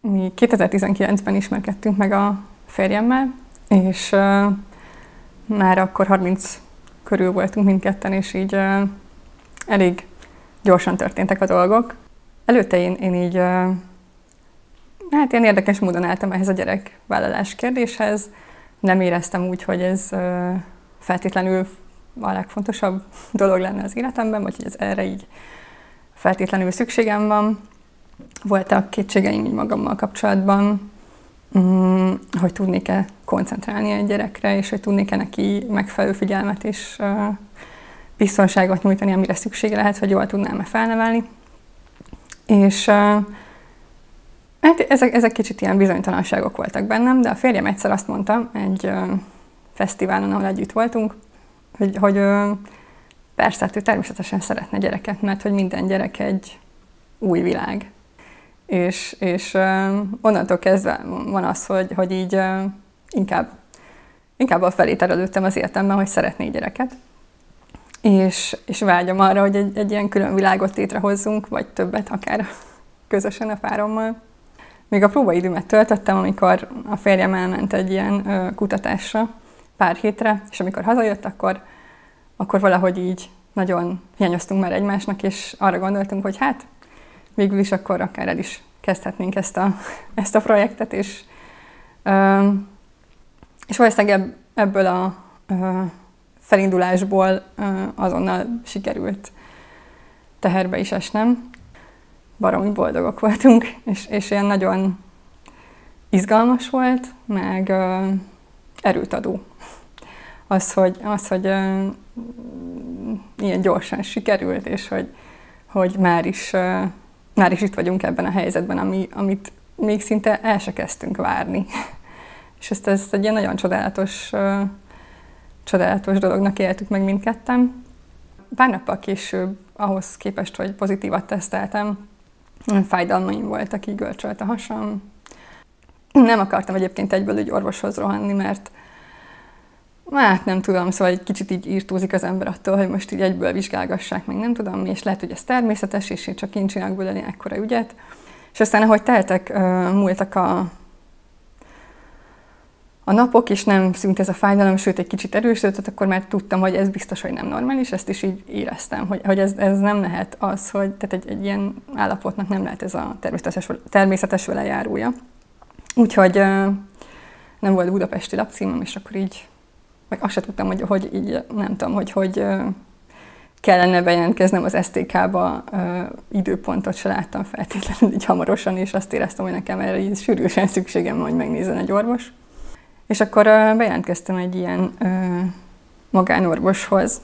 Mi 2019-ben ismerkedtünk meg a férjemmel, és már akkor 30 körül voltunk mindketten, és így elég gyorsan történtek a dolgok. Előtte én így, hát ilyen érdekes módon álltam ehhez a gyerekvállalás kérdéshez. Nem éreztem úgy, hogy ez feltétlenül a legfontosabb dolog lenne az életemben, vagy hogy ez erre így feltétlenül szükségem van. Voltak kétségeim így magammal kapcsolatban, hogy tudnék-e koncentrálni egy gyerekre, és hogy tudnék-e neki megfelelő figyelmet és biztonságot nyújtani, amire szüksége lehet, hogy jól tudnám-e felnevelni. És hát ezek kicsit ilyen bizonytalanságok voltak bennem, de a férjem egyszer azt mondta egy fesztiválon, ahol együtt voltunk, hogy persze, hát ő természetesen szeretne gyereket, mert hogy minden gyerek egy új világ. És onnantól kezdve van az, hogy így inkább afelé terelődtem az életemben, hogy szeretnék gyereket. És vágyom arra, hogy egy ilyen külön világot létrehozzunk, vagy többet, akár közösen a párommal. Még a próbaidőmet töltöttem, amikor a férjem elment egy ilyen kutatásra pár hétre, és amikor hazajött, akkor valahogy így nagyon hiányoztunk már egymásnak, és arra gondoltunk, hogy hát végül is akkor akár el is kezdhetnénk ezt a projektet, és valószínűleg ebből a felindulásból azonnal sikerült teherbe is esnem. Baromi boldogok voltunk, és ilyen nagyon izgalmas volt, meg erőt adó. Az, hogy ilyen gyorsan sikerült, és hogy már is itt vagyunk ebben a helyzetben, amit még szinte el se kezdtünk várni. És ezt egy ilyen nagyon csodálatos dolognak éltük meg mindketten. Pár nappal később, ahhoz képest, hogy pozitívat teszteltem, fájdalmaim voltak, így görcsölt a hasam. Nem akartam egyébként egyből úgy orvoshoz rohanni, mert hát nem tudom, szóval egy kicsit így írtózik az ember attól, hogy most így egyből vizsgálgassák, meg nem tudom, és lehet, hogy ez természetes, és én csak én csinálok belőle ekkora ügyet. És aztán, ahogy teltek, múltak a napok, és nem szűnt ez a fájdalom, sőt, egy kicsit erősödött, akkor már tudtam, hogy ez biztos, hogy nem normális, ezt is így éreztem, hogy ez nem lehet az, hogy tehát egy ilyen állapotnak nem lehet ez a természetes velejárója. Úgyhogy nem volt budapesti lakcímem, és akkor így meg azt sem tudtam, hogy így nem tudom, hogy kellene bejelentkeznem az STK-ba, időpontot se láttam feltétlenül így hamarosan, és azt éreztem, hogy nekem erre így sürgősen szükségem van, hogy megnézzen egy orvos. És akkor bejelentkeztem egy ilyen magánorvoshoz,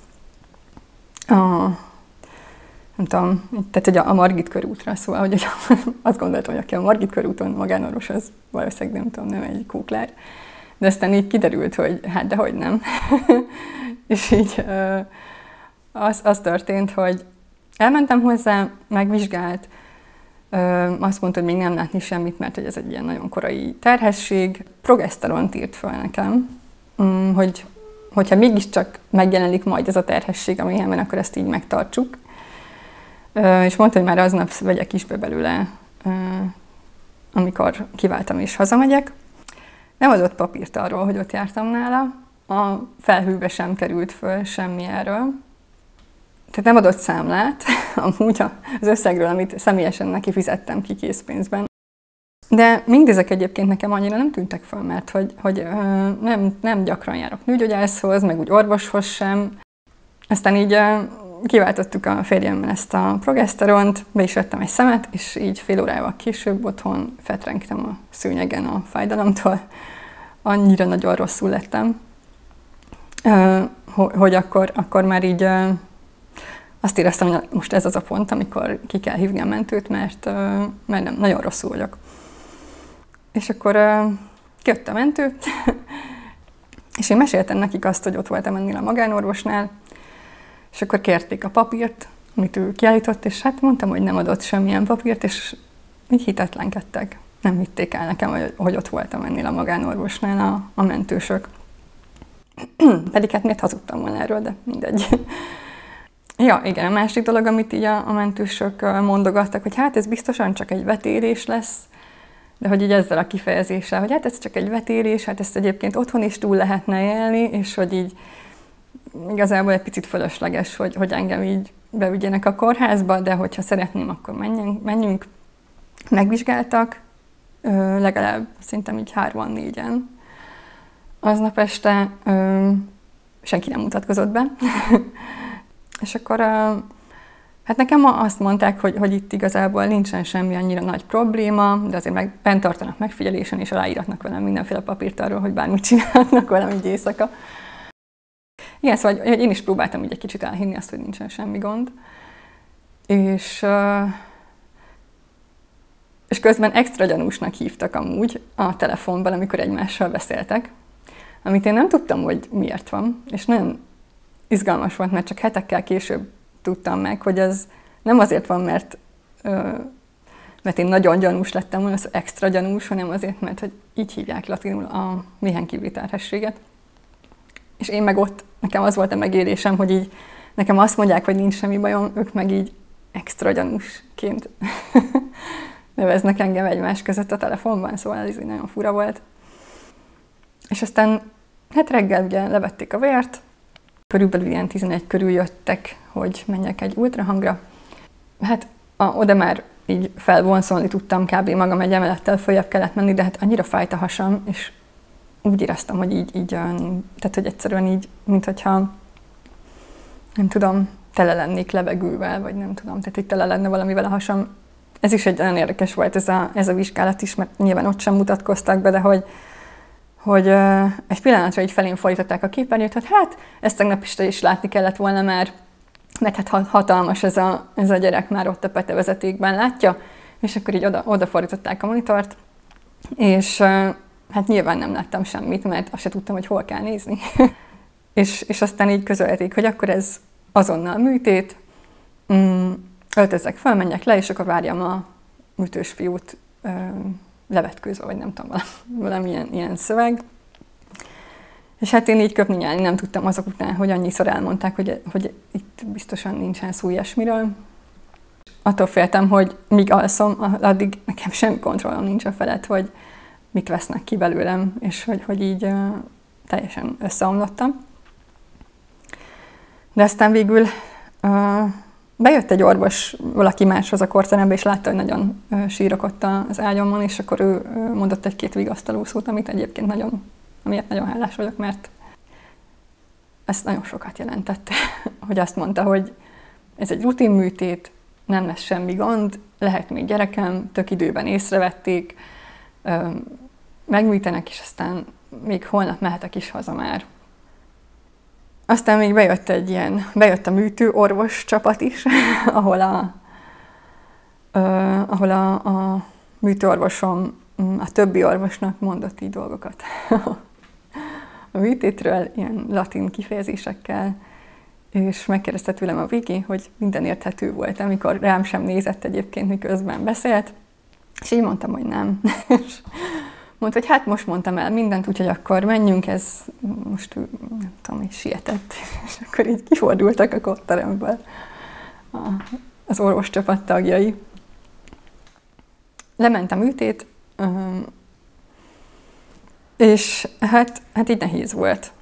nem tudom, tehát hogy a Margit körútra, szóval hogy azt gondoltam, hogy aki a Margit körúton magánorvos, az valószínűleg nem tudom, nem egy kóklár. De aztán így kiderült, hogy hát dehogy nem. És így az történt, hogy elmentem hozzá, megvizsgált, azt mondta, hogy még nem látni semmit, mert hogy ez egy ilyen nagyon korai terhesség. Progeszteront írt fel nekem, hogyha mégiscsak megjelenik majd ez a terhesség a méhemben, akkor ezt így megtartsuk. És mondta, hogy már aznap vegyek is be belőle, amikor kiváltam és hazamegyek. Nem adott papírt arról, hogy ott jártam nála, a felhőbe sem került föl semmi erről. Tehát nem adott számlát, amúgy az összegről, amit személyesen neki fizettem ki készpénzben. De mindezek egyébként nekem annyira nem tűntek föl, mert hogy nem gyakran járok nőgyógyászhoz, meg úgy orvoshoz sem. Aztán így kiváltottuk a férjemmel ezt a progeszteront, be is vettem egy szemet, és így fél órával később otthon fetrengtem a szőnyegen a fájdalomtól. Annyira nagyon rosszul lettem, hogy akkor már így azt éreztem, hogy most ez az a pont, amikor ki kell hívni a mentőt, mert nem, nagyon rosszul vagyok. És akkor jött a mentő, és én meséltem nekik azt, hogy ott voltam ennél a magánorvosnál, és akkor kérték a papírt, amit ő kiállított, és hát mondtam, hogy nem adott semmilyen papírt, és így hitetlenkedtek. Nem hitték el nekem, hogy ott voltam ennél a magánorvosnál a mentősök. Pedig hát miért hazudtam volna erről, de mindegy. Ja, igen, a másik dolog, amit így a mentősök mondogattak, hogy hát ez biztosan csak egy vetélés lesz, de hogy így ezzel a kifejezéssel, hogy hát ez csak egy vetélés, hát ezt egyébként otthon is túl lehetne élni, és hogy így igazából egy picit fölösleges, hogy engem így bevigyenek a kórházba, de hogyha szeretném, akkor menjünk. Megvizsgáltak, legalább szerintem így 3-4-en. Aznap este senki nem mutatkozott be. És akkor hát nekem azt mondták, hogy itt igazából nincsen semmi annyira nagy probléma, de azért bent tartanak megfigyelésen, és aláíratnak velem mindenféle papírt arról, hogy bármit csinálnak velem így éjszaka. Igen, szóval én is próbáltam így egy kicsit elhinni azt, hogy nincsen semmi gond. És közben extra gyanúsnak hívtak amúgy a telefonban, amikor egymással beszéltek, amit én nem tudtam, hogy miért van, és nagyon izgalmas volt, mert csak hetekkel később tudtam meg, hogy ez nem azért van, mert én nagyon gyanús lettem volna, az extra gyanús, hanem azért, mert hogy így hívják latinul a méhen kívüli terhességet. És én meg ott, nekem az volt a megélésem, hogy így nekem azt mondják, hogy nincs semmi bajom, ők meg így extra gyanúsként neveznek engem egymás között a telefonban, szóval ez így nagyon fura volt. És aztán hát reggel ugye levették a vért, körülbelül ilyen 11 körül jöttek, hogy menjek egy ultrahangra. Hát oda már így felvonszolni tudtam, kb. Magam egy emelettel följebb kellett menni, de hát annyira fájt a hasam, és úgy éreztem, hogy így tehát hogy egyszerűen így, minthogyha nem tudom, tele lennék levegővel, vagy nem tudom, tehát így tele lenne valamivel a hasam. Ez is egy nagyon érdekes volt ez a vizsgálat is, mert nyilván ott sem mutatkoztak be, de hogy egy pillanatra így felén fordították a képernyőt, hogy hát ezt tegnap is látni kellett volna már, mert hát hatalmas ez a gyerek már ott a petevezetékben látja, és akkor így oda fordították a monitort, és hát nyilván nem láttam semmit, mert azt se tudtam, hogy hol kell nézni. és aztán így közölték, hogy akkor ez azonnal műtét, öltözzek fel, menjek le, és akkor várjam a műtős fiút levetkőzve, vagy nem tudom, valamilyen ilyen szöveg. És hát én így köpni nyálni nem tudtam azok után, hogy annyiszor elmondták, hogy itt biztosan nincsen szó ilyesmiről. Attól féltem, hogy míg alszom, addig nekem semmi kontrollom nincs a felett, hogy mit vesznek ki belőlem, és hogy így teljesen összeomlottam. De aztán végül bejött egy orvos valaki máshoz a kórterembe, és látta, hogy nagyon sírok ott az ágyamon, és akkor ő mondott egy-két vigasztaló szót, amiért nagyon hálás vagyok, mert ez nagyon sokat jelentett, hogy azt mondta, hogy ez egy rutinműtét, nem lesz semmi gond, lehet még gyerekem, tök időben észrevették, megműtenek, és aztán még holnap mehetek is haza már. Aztán még bejött a műtő orvos csapat is, ahol a műtőorvosom a többi orvosnak mondott így dolgokat a műtétről, ilyen latin kifejezésekkel, és megkérdezte tőlem a Viki, hogy minden érthető volt, amikor rám sem nézett egyébként, miközben beszélt, és így mondtam, hogy nem. Mondta, hogy hát most mondtam el mindent, úgyhogy akkor menjünk, ez most nem tudom, így sietett. És akkor így kifordultak a kórteremből az orvoscsapat tagjai. Lement a műtét, és hát így nehéz volt.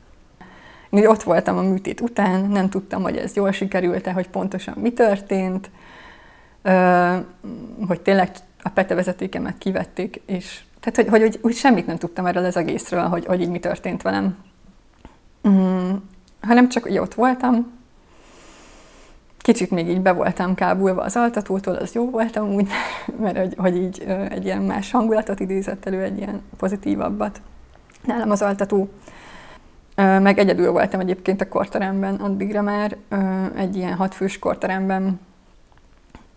Én ott voltam a műtét után, nem tudtam, hogy ez jól sikerült-e, hogy pontosan mi történt, hogy tényleg a petevezetékemet kivették, és tehát, hogy úgy semmit nem tudtam erről az egészről, hogy így mi történt velem. Hanem csak ugye ott voltam, kicsit még így be voltam kábulva az altatótól, az jó voltam úgy, mert hogy így egy ilyen más hangulatot idézett elő, egy ilyen pozitívabbat. Nálam az altató. Meg egyedül voltam egyébként a kórteremben, addigra már egy ilyen 6 fős kórteremben.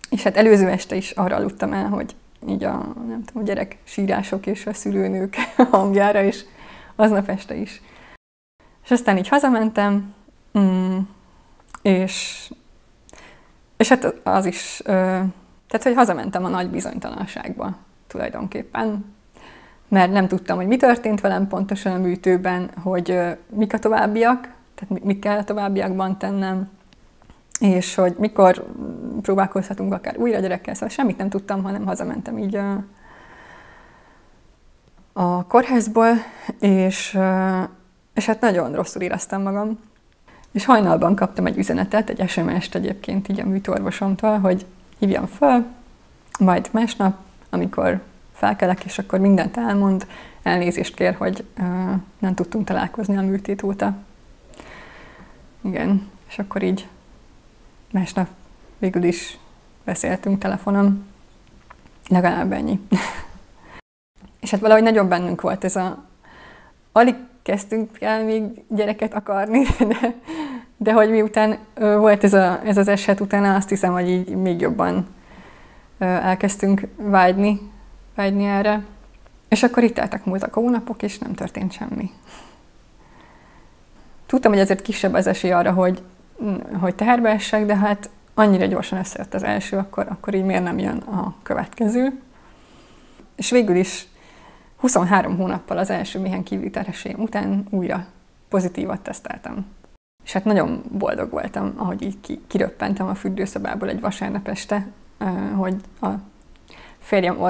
És hát előző este is arra aludtam el, hogy így nem tudom, a gyerek sírások és a szülőnők hangjára is, aznap este is. És aztán így hazamentem, és hát az is, tehát hogy hazamentem a nagy bizonytalanságba tulajdonképpen, mert nem tudtam, hogy mi történt velem pontosan a műtőben, hogy mik a továbbiak, tehát mit kell a továbbiakban tennem, és hogy mikor próbálkozhatunk akár újra gyerekkel, szóval semmit nem tudtam, hanem hazamentem így a kórházból, és hát nagyon rosszul éreztem magam. És hajnalban kaptam egy üzenetet, egy SMS-t egyébként így a műtőorvosomtól, hogy hívjam föl, majd másnap, amikor felkelek, és akkor mindent elmond, elnézést kér, hogy nem tudtunk találkozni a műtét óta. Igen, és akkor így másnap végül is beszéltünk telefonon. Legalább ennyi. És hát valahogy nagyon bennünk volt ez alig kezdtünk el még gyereket akarni, de hogy miután volt ez az eset, utána azt hiszem, hogy így még jobban elkezdtünk vágyni erre. És akkor itt múltak a hónapok, és nem történt semmi. Tudtam, hogy ezért kisebb az esély arra, hogy teherbe essek, de hát annyira gyorsan összejött az első, akkor így miért nem jön a következő. És végül is 23 hónappal az első méhen kívüli terhességem után újra pozitívat teszteltem. És hát nagyon boldog voltam, ahogy így kiröppentem a fürdőszobából egy vasárnap este, hogy a férjem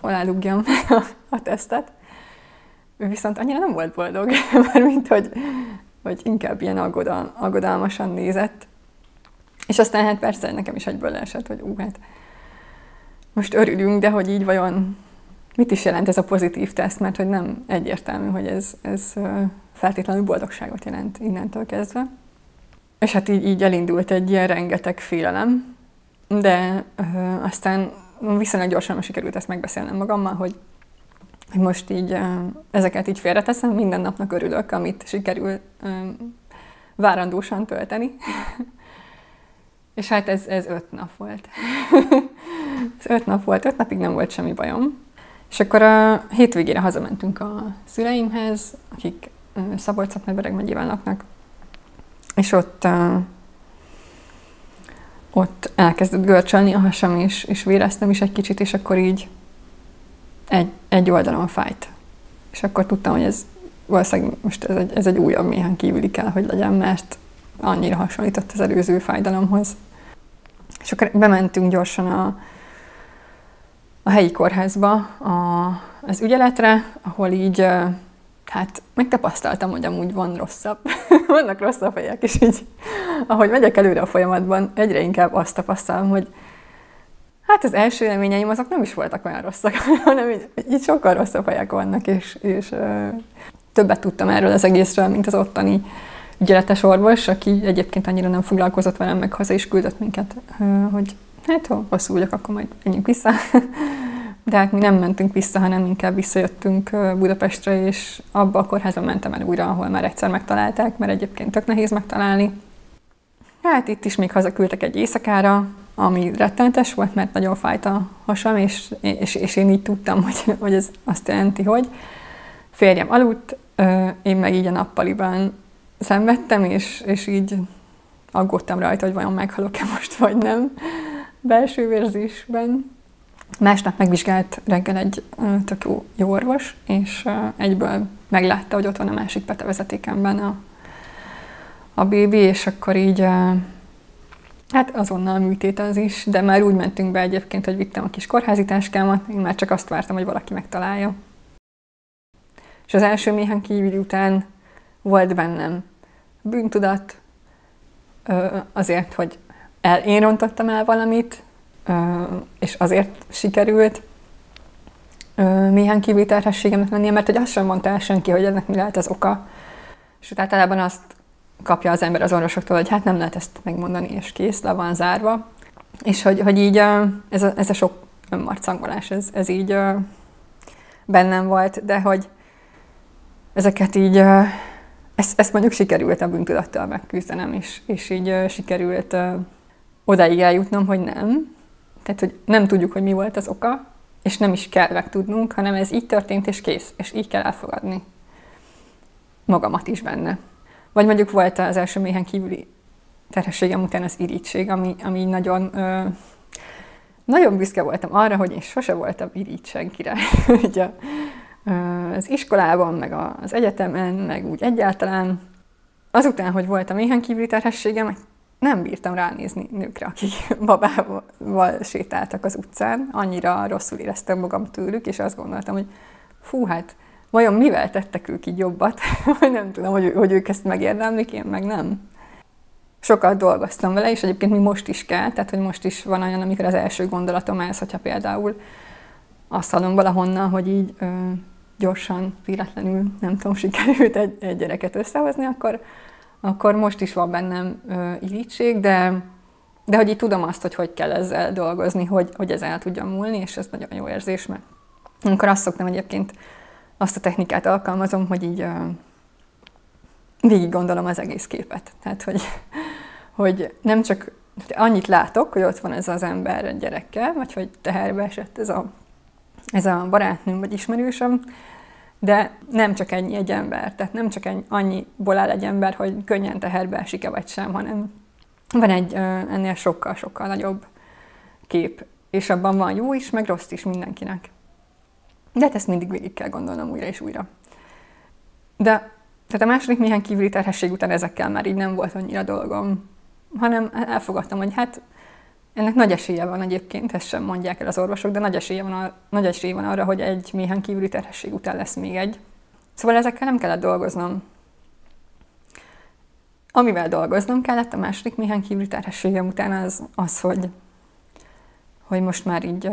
alá dugjam a tesztet. Ő viszont annyira nem volt boldog, mert mint hogy inkább ilyen aggodalmasan nézett. És aztán hát persze nekem is egyből leesett, hogy hát most örülünk, de hogy így vajon mit is jelent ez a pozitív teszt, mert hogy nem egyértelmű, hogy ez feltétlenül boldogságot jelent innentől kezdve. És hát így elindult egy ilyen rengeteg félelem, de aztán viszonylag gyorsan sikerült ezt megbeszélnem magammal, hogy most így ezeket így félreteszem, minden napnak örülök, amit sikerül várandósan tölteni. És hát ez 5 nap volt. Ez 5 nap volt, 5 napig nem volt semmi bajom. És akkor a hétvégére hazamentünk a szüleimhez, akik Szabolcs-Szatmár-Bereg megyében laknak, és ott elkezdett görcsölni a hasam, és véreztem is egy kicsit, és akkor így egy oldalon fájt. És akkor tudtam, hogy ez valószínűleg most ez egy újabb méhen kívüli kell, hogy legyen, mert annyira hasonlított az előző fájdalomhoz. És akkor bementünk gyorsan a helyi kórházba az ügyeletre, ahol így hát megtapasztaltam, hogy amúgy van rosszabb. Vannak rosszabb helyek, és így ahogy megyek előre a folyamatban, egyre inkább azt tapasztalom, hogy hát az első élményeim azok nem is voltak olyan rosszak, hanem így sokkal rosszabb helyek vannak, és többet tudtam erről az egészről, mint az ottani ügyeletes orvos, aki egyébként annyira nem foglalkozott velem, meg haza is küldött minket, hogy hát ha rosszul vagyok, akkor majd menjünk vissza. De hát mi nem mentünk vissza, hanem inkább visszajöttünk Budapestre, és abba a kórházba mentem el újra, ahol már egyszer megtalálták, mert egyébként tök nehéz megtalálni. Hát itt is még hazaküldtek egy éjszakára, ami rettenetes volt, mert nagyon fájt a hasam, és én így tudtam, hogy ez azt jelenti, hogy férjem aludt, én meg így a nappaliban szenvedtem, és így aggódtam rajta, hogy vajon meghalok-e most, vagy nem, belső vérzésben. Másnap megvizsgált reggel egy tök jó orvos, és egyből meglátta, hogy ott van a másik petevezetékemben a bébi, és akkor így hát azonnal műtétezés, de már úgy mentünk be egyébként, hogy vittem a kis kórházi táskámat, én már csak azt vártam, hogy valaki megtalálja. És az első méhen kívüli után volt bennem bűntudat, azért, hogy én rontottam el valamit, és azért sikerült méhen kívüli terhességemnek lennie, mert hogy azt sem mondta el senki, hogy ennek mi lehet az oka. És általában azt kapja az ember az orvosoktól, hogy hát nem lehet ezt megmondani, és kész, le van zárva. És hogy így ez a sok önmarcangolás, ez így bennem volt, de hogy ezeket így, ezt mondjuk sikerült a bűntudattal megküzdenem, és így sikerült odáig eljutnom, hogy nem. Tehát, hogy nem tudjuk, hogy mi volt az oka, és nem is kell megtudnunk, hanem ez így történt, és kész, és így kell elfogadni magamat is benne. Vagy mondjuk volt az első méhen kívüli terhességem után az irigység, ami nagyon, nagyon büszke voltam arra, hogy én sose voltam irigy senkire. Ugye, az iskolában, meg az egyetemen, meg úgy egyáltalán. Azután, hogy volt a méhen kívüli terhességem, nem bírtam ránézni nőkre, akik babával sétáltak az utcán. Annyira rosszul éreztem magam tőlük, és azt gondoltam, hogy fú, hát vajon mivel tettek ők így jobbat? Vagy nem tudom, hogy ők ezt megérdemlik, én meg nem. Sokat dolgoztam vele, és egyébként mi most is kell, tehát hogy most is van olyan, amikor az első gondolatom ez, hogyha például azt hallom valahonnan, hogy így gyorsan, véletlenül, nem tudom, sikerült egy gyereket összehozni, akkor most is van bennem irítség, de hogy így tudom azt, hogy kell ezzel dolgozni, hogy ez el tudja múlni, és ez nagyon jó érzés, mert amikor azt szoktam egyébként, azt a technikát alkalmazom, hogy így végig gondolom az egész képet. Tehát, hogy nem csak annyit látok, hogy ott van ez az ember gyerekkel, vagy hogy teherbe esett ez a barátnőm vagy ismerősöm, de nem csak ennyi egy ember, tehát nem csak annyiból áll egy ember, hogy könnyen teherbe esik-e vagy sem, hanem van egy ennél sokkal-sokkal nagyobb kép, és abban van jó is, meg rossz is mindenkinek. De hát ezt mindig végig kell gondolnom újra és újra. De tehát a második méhen kívüli terhesség után ezekkel már így nem volt annyira dolgom, hanem elfogadtam, hogy hát ennek nagy esélye van egyébként, ezt sem mondják el az orvosok, de nagy esélye van arra, hogy egy méhen kívüli terhesség után lesz még egy. Szóval ezekkel nem kellett dolgoznom. Amivel dolgoznom kellett a második méhen kívüli terhességem után az hogy most már így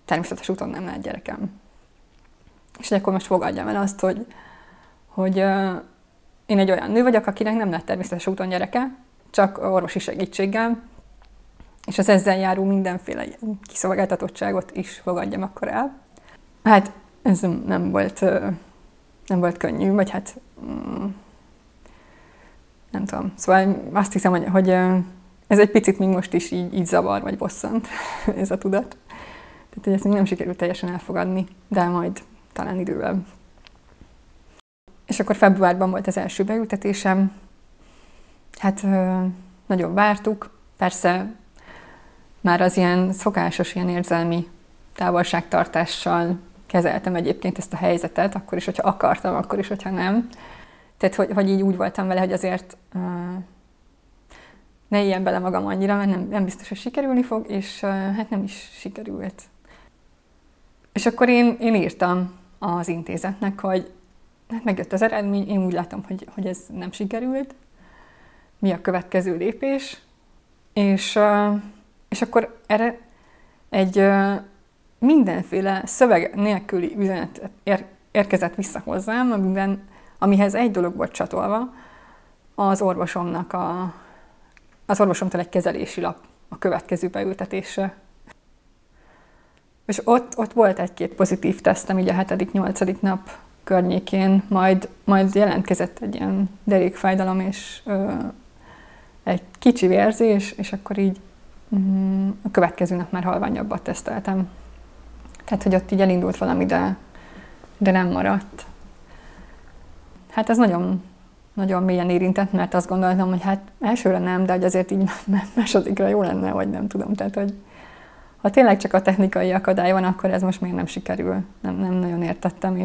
természetes úton nem lehet gyerekem. És akkor most fogadjam el azt, hogy én egy olyan nő vagyok, akinek nem lett természetes úton gyereke, csak orvosi segítséggel, és az ezzel járó mindenféle kiszolgáltatottságot is fogadjam akkor el. Hát ez nem volt könnyű, vagy hát nem tudom. Szóval azt hiszem, hogy ez egy picit még most is így zavar, vagy bosszant ez a tudat. Tehát, hogy ezt még nem sikerült teljesen elfogadni, de majd talán idővel. És akkor februárban volt az első beültetésem. Hát nagyon vártuk. Persze már az ilyen szokásos, ilyen érzelmi távolságtartással kezeltem egyébként ezt a helyzetet, akkor is, hogyha akartam, akkor is, hogyha nem. Tehát, hogy így úgy voltam vele, hogy azért ne éljen bele magam annyira, mert nem biztos, hogy sikerülni fog, és hát nem is sikerült. És akkor én írtam az intézetnek, hogy hát megjött az eredmény, én úgy látom, hogy ez nem sikerült, mi a következő lépés, és akkor erre egy mindenféle szöveg nélküli üzenet érkezett vissza hozzám, amihez egy dolog volt csatolva, az orvosomtól egy kezelési lap a következő beültetésre. És ott volt egy-két pozitív tesztem, így a 7.-8. nap környékén, majd jelentkezett egy ilyen derékfájdalom és egy kicsi vérzés, és akkor így a következő nap már halványabbat teszteltem. Tehát, hogy ott így elindult valami, de nem maradt. Hát ez nagyon, nagyon mélyen érintett, mert azt gondoltam, hogy hát elsőre nem, de hogy azért így másodikra jó lenne, vagy nem tudom. Tehát, hogy ha tényleg csak a technikai akadály van, akkor ez most még nem sikerül. Nem nagyon értettem,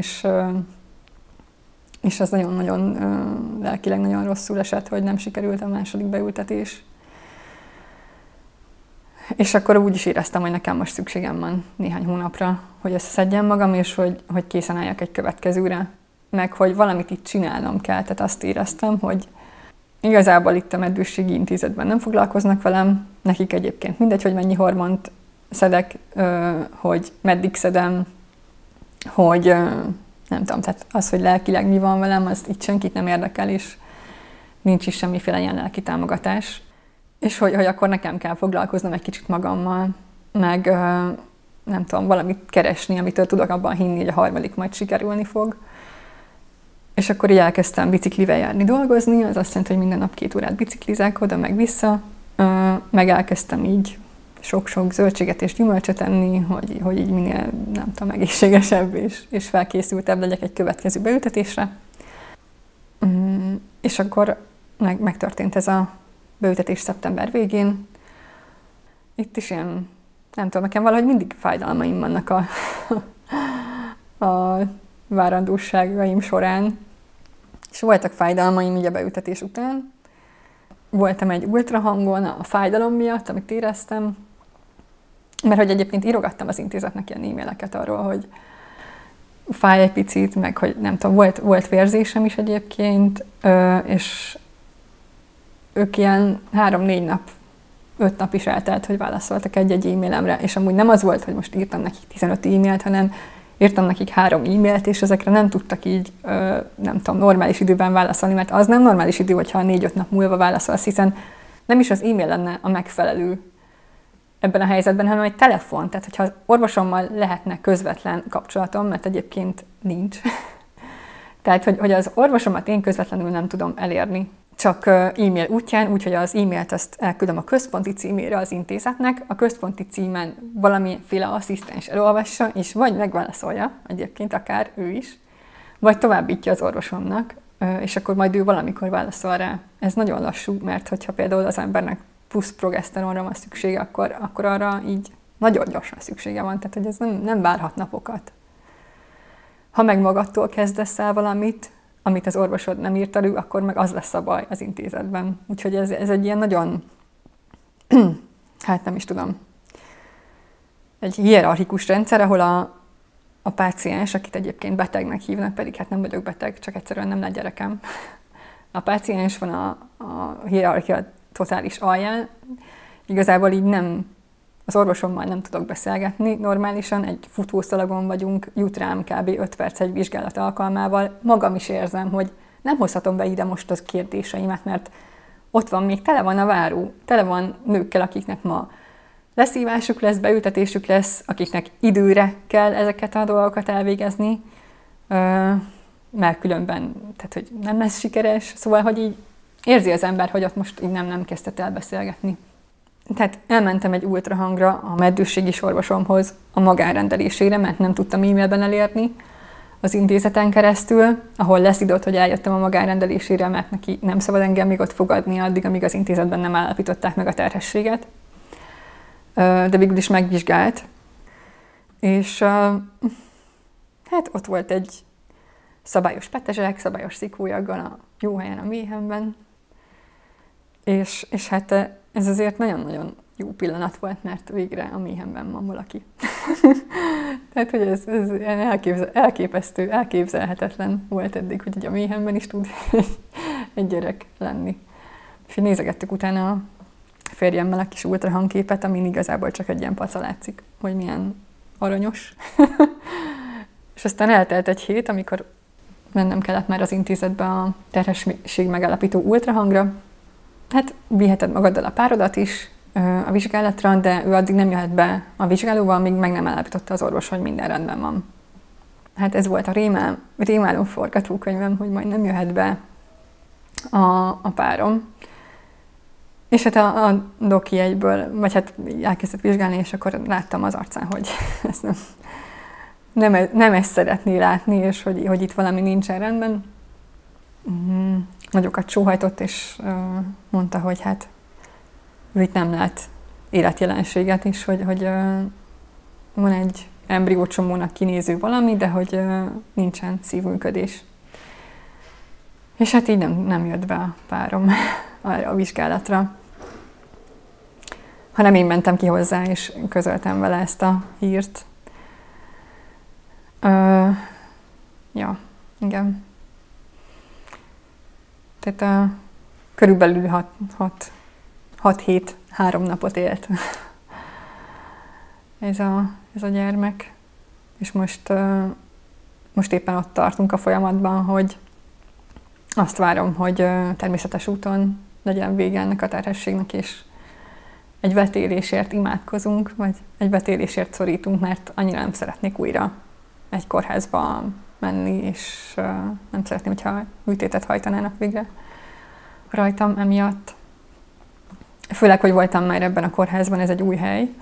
és az nagyon-nagyon lelkileg nagyon rosszul esett, hogy nem sikerült a második beültetés. És akkor úgy is éreztem, hogy nekem most szükségem van néhány hónapra, hogy összeszedjem magam, és hogy készen álljak egy következőre. Meg hogy valamit itt csinálnom kell. Tehát azt éreztem, hogy igazából itt a Meddősségi Intézetben nem foglalkoznak velem, nekik egyébként mindegy, hogy mennyi hormont szedek, hogy meddig szedem, hogy nem tudom, tehát az, hogy lelkileg mi van velem, az itt senkit nem érdekel, és nincs is semmiféle ilyen lelki támogatás. És hogy akkor nekem kell foglalkoznom egy kicsit magammal, meg nem tudom, valamit keresni, amitől tudok abban hinni, hogy a harmadik majd sikerülni fog. És akkor így elkezdtem biciklivel járni dolgozni, az azt jelenti, hogy minden nap 2 órát biciklizek oda, meg vissza, meg elkezdtem így sok-sok zöldséget és gyümölcsöt enni, hogy így minél, nem tudom, egészségesebb és felkészültebb legyek egy következő beültetésre. És akkor megtörtént ez a beültetés szeptember végén. Itt is ilyen, nem tudom, nekem valahogy mindig fájdalmaim vannak a várandóságaim során. És voltak fájdalmaim így a beültetés után. Voltam egy ultrahangon a fájdalom miatt, amit éreztem, mert hogy egyébként írogattam az intézetnek ilyen e-maileket arról, fáj egy picit, meg hogy nem tudom, volt vérzésem is egyébként, és ők ilyen 3-4 nap, 5 nap is eltelt, hogy válaszoltak egy-egy e-mailemre, és amúgy nem az volt, hogy most írtam nekik 15 e-mailt, hanem írtam nekik 3 e-mailt, és ezekre nem tudtak így, nem tudom, normális időben válaszolni, mert az nem normális idő, hogyha 4-5 nap múlva válaszolsz, hiszen nem is az e-mail lenne a megfelelő ebben a helyzetben, hanem egy telefon. Tehát, hogyha az orvosommal lehetne közvetlen kapcsolatom, mert egyébként nincs. Tehát, hogy az orvosomat én közvetlenül nem tudom elérni. Csak e-mail útján, úgyhogy az e-mailt azt elküldöm a központi címére az intézetnek, a központi címen valamiféle asszisztens elolvassa, és vagy megválaszolja, egyébként akár ő is, vagy továbbítja az orvosomnak, és akkor majd ő valamikor válaszol rá. Ez nagyon lassú, mert hogyha például az embernek plusz progeszteronra van szüksége, akkor arra így nagyon gyorsan szüksége van, tehát hogy ez nem várhat napokat. Ha meg magadtól kezdesz el valamit, amit az orvosod nem írt elő, akkor meg az lesz a baj az intézetben. Úgyhogy ez egy ilyen nagyon, hát nem is tudom, egy hierarchikus rendszer, ahol a páciens, akit egyébként betegnek hívnak, pedig hát nem vagyok beteg, csak egyszerűen nem lett gyerekem. A páciens van a hierarchia totális alján, igazából így nem, az orvosommal nem tudok beszélgetni normálisan, egy futószalagon vagyunk, jut rám kb. 5 perc egy vizsgálat alkalmával. Magam is érzem, hogy nem hozhatom be ide most az kérdéseimet, mert ott van még, tele van a váró, tele van nőkkel, akiknek ma leszívásuk lesz, beültetésük lesz, akiknek időre kell ezeket a dolgokat elvégezni, mert különben, tehát hogy nem lesz sikeres, szóval, hogy így érzi az ember, hogy ott most így nem kezdett el beszélgetni. Tehát elmentem egy ultrahangra a meddőségi orvosomhoz a magánrendelésére, mert nem tudtam e-mailben elérni az intézeten keresztül, ahol leszidott, hogy eljöttem a magánrendelésére, mert neki nem szabad engem még ott fogadni addig, amíg az intézetben nem állapították meg a terhességet. De végül is megvizsgált. És hát ott volt egy szabályos petezsek, szabályos szikólyaggal a jó helyen a méhemben. És hát ez azért nagyon-nagyon jó pillanat volt, mert végre a méhemben van valaki. Tehát, hogy ez elképesztő, elképzelhetetlen volt eddig, hogy a méhemben is tud egy gyerek lenni. És nézegettük utána a férjemmel a kis ultrahangképet, amin igazából csak egy ilyen paca látszik, hogy milyen aranyos. És aztán eltelt egy hét, amikor mennem kellett már az intézetbe a terhesség megállapító ultrahangra. Hát viheted magaddal a párodat is a vizsgálatra, de ő addig nem jöhet be a vizsgálóval, míg meg nem állapította az orvos, hogy minden rendben van. Hát ez volt a rémáló forgatókönyvem, hogy majd nem jöhet be a párom. És hát a doki egyből, vagy hát elkezdett vizsgálni, és akkor láttam az arcán, hogy ezt nem ezt szeretné látni, és hogy itt valami nincsen rendben. Nagyokat sóhajtott, és mondta, hogy hát ő itt nem lát életjelenséget, és hogy van egy embriócsomónak kinéző valami, de hogy nincsen szívműködés. És hát így nem jött be a párom arra a vizsgálatra. Hanem én mentem ki hozzá, és közöltem vele ezt a hírt. Ja, igen. Tehát körülbelül 6 hét, 3 napot élt ez a gyermek. És most éppen ott tartunk a folyamatban, hogy azt várom, hogy természetes úton legyen vége ennek a terhességnek, és egy vetélésért imádkozunk, vagy egy vetélésért szorítunk, mert annyira nem szeretnék újra egy kórházba menni, és nem szeretném, hogyha műtétet hajtanának végre rajtam emiatt. Főleg, hogy voltam már ebben a kórházban, ez egy új hely,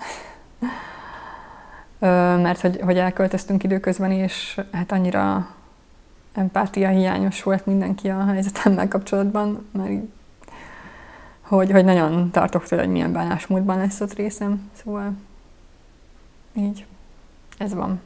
mert hogy elköltöztünk időközben, és hát annyira empátia hiányos volt mindenki a helyzetemmel kapcsolatban, mert hogy nagyon tartok tőle, hogy milyen bánásmódban lesz ott részem, szóval így, ez van.